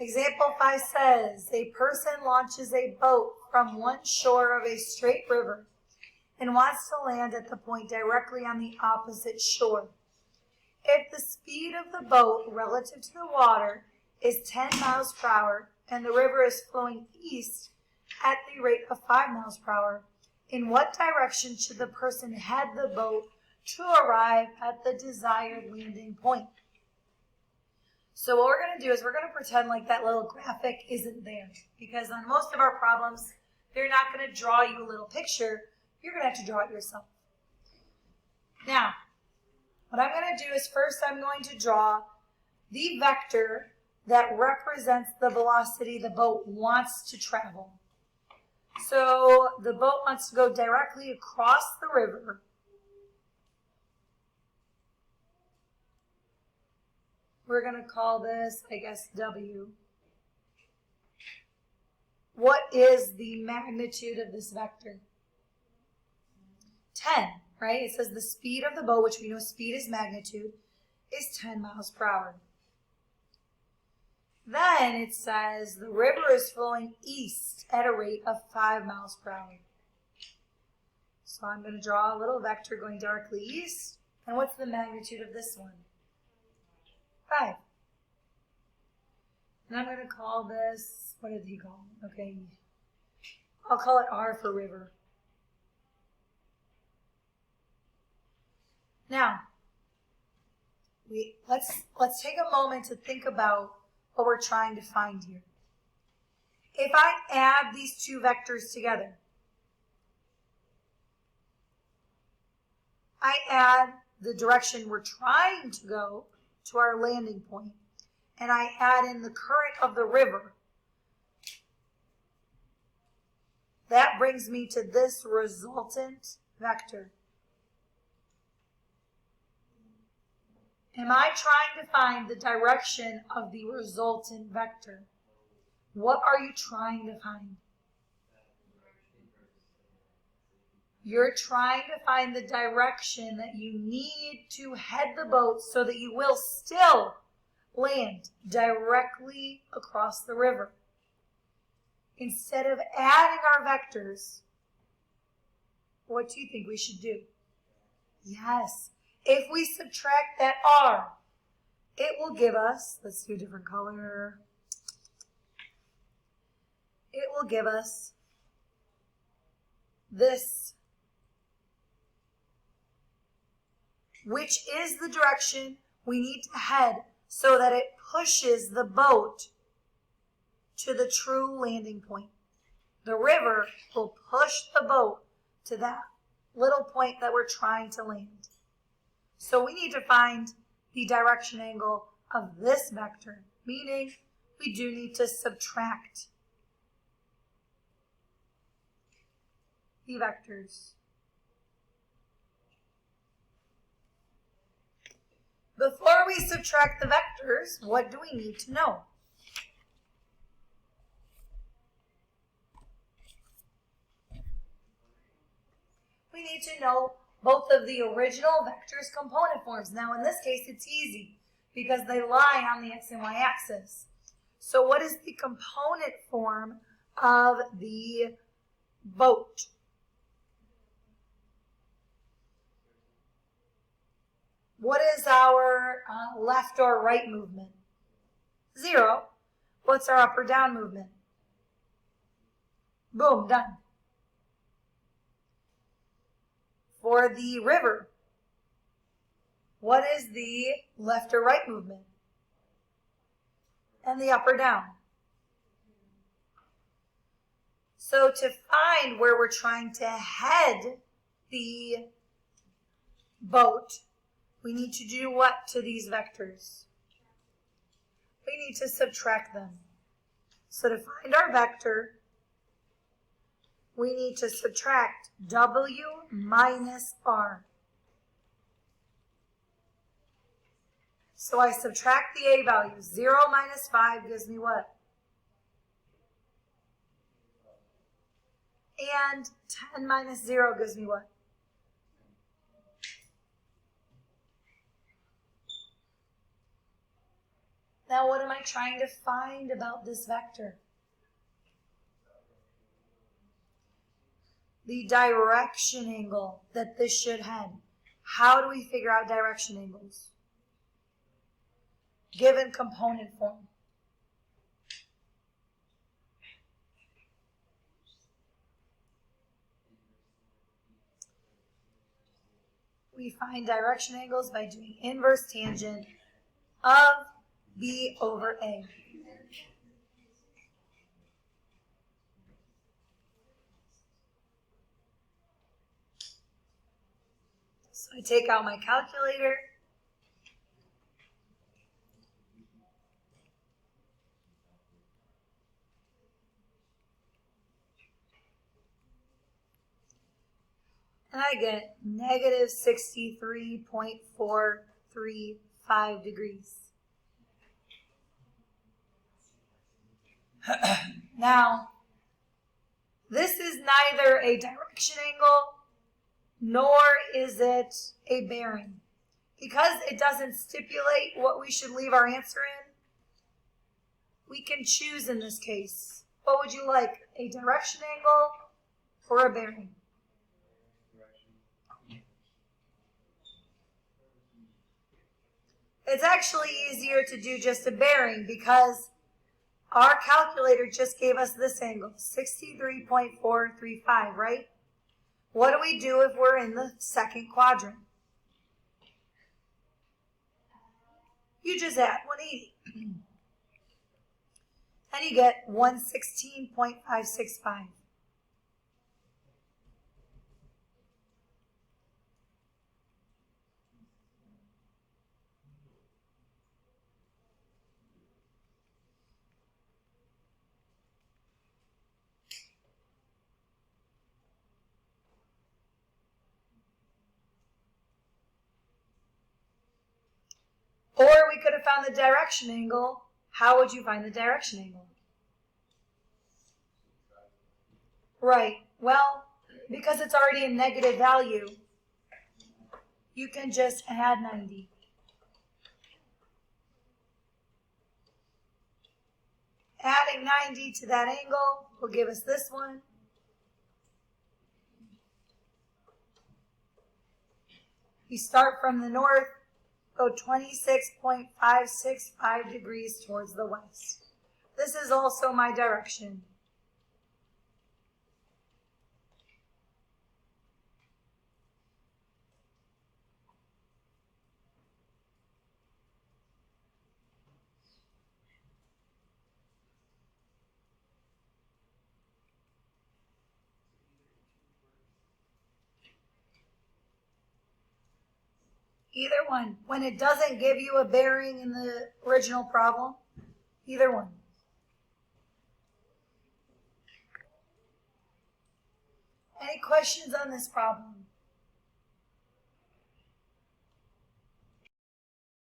Example 5 says, a person launches a boat from one shore of a straight river and wants to land at the point directly on the opposite shore. If the speed of the boat relative to the water is 10 miles per hour and the river is flowing east at the rate of 5 miles per hour, in what direction should the person head the boat to arrive at the desired landing point? So what we're going to do is we're going to pretend like that little graphic isn't there, because on most of our problems, they're not going to draw you a little picture. You're going to have to draw it yourself. Now, what I'm going to do is first I'm going to draw the vector that represents the velocity the boat wants to travel. So the boat wants to go directly across the river. We're going to call this, I guess, W. What is the magnitude of this vector? 10, right? It says the speed of the boat, which we know speed is magnitude, is 10 miles per hour. Then it says the river is flowing east at a rate of 5 miles per hour. So I'm going to draw a little vector going directly east. And what's the magnitude of this one? 5. And I'm going to call this, what did he call it? Okay, I'll call it R for river. Now, let's take a moment to think about what we're trying to find here. If I add these two vectors together, I add the direction we're trying to go to our landing point, and I add in the current of the river. That brings me to this resultant vector. Am I trying to find the direction of the resultant vector? What are you trying to find? You're trying to find the direction that you need to head the boat so that you will still land directly across the river. Instead of adding our vectors, what do you think we should do? Yes. If we subtract that R, it will give us, let's do a different color. It will give us this, which is the direction we need to head so that it pushes the boat to the true landing point. The river will push the boat to that little point that we're trying to land. So we need to find the direction angle of this vector, meaning we do need to subtract the vectors. Before we subtract the vectors, what do we need to know? We need to know both of the original vectors' component forms. Now, in this case, it's easy because they lie on the x and y axis. So what is the component form of the boat? What is our left or right movement? 0. What's our up or down movement? Boom, done. For the river, what is the left or right movement? And the up or down. So to find where we're trying to head the boat, we need to do what to these vectors? We need to subtract them. So to find our vector, we need to subtract W minus R. So I subtract the A value. 0 minus 5 gives me what? And 10 minus 0 gives me what? Now what am I trying to find about this vector? The direction angle that this should head. How do we figure out direction angles? Given component form. We find direction angles by doing inverse tangent of B over A. So I take out my calculator. And I get negative 63.435 degrees. Now, this is neither a direction angle nor is it a bearing. Because it doesn't stipulate what we should leave our answer in, we can choose in this case. What would you like, a direction angle or a bearing? It's actually easier to do just a bearing because our calculator just gave us this angle, 63.435, right? What do we do if we're in the second quadrant? You just add 180. And you get 116.565. Or we could have found the direction angle. How would you find the direction angle? Right. Well, because it's already a negative value, you can just add 90. Adding 90 to that angle will give us this one. We start from the north, go 26.565 degrees towards the west. This is also my direction. Either one. When it doesn't give you a bearing in the original problem, either one. Any questions on this problem?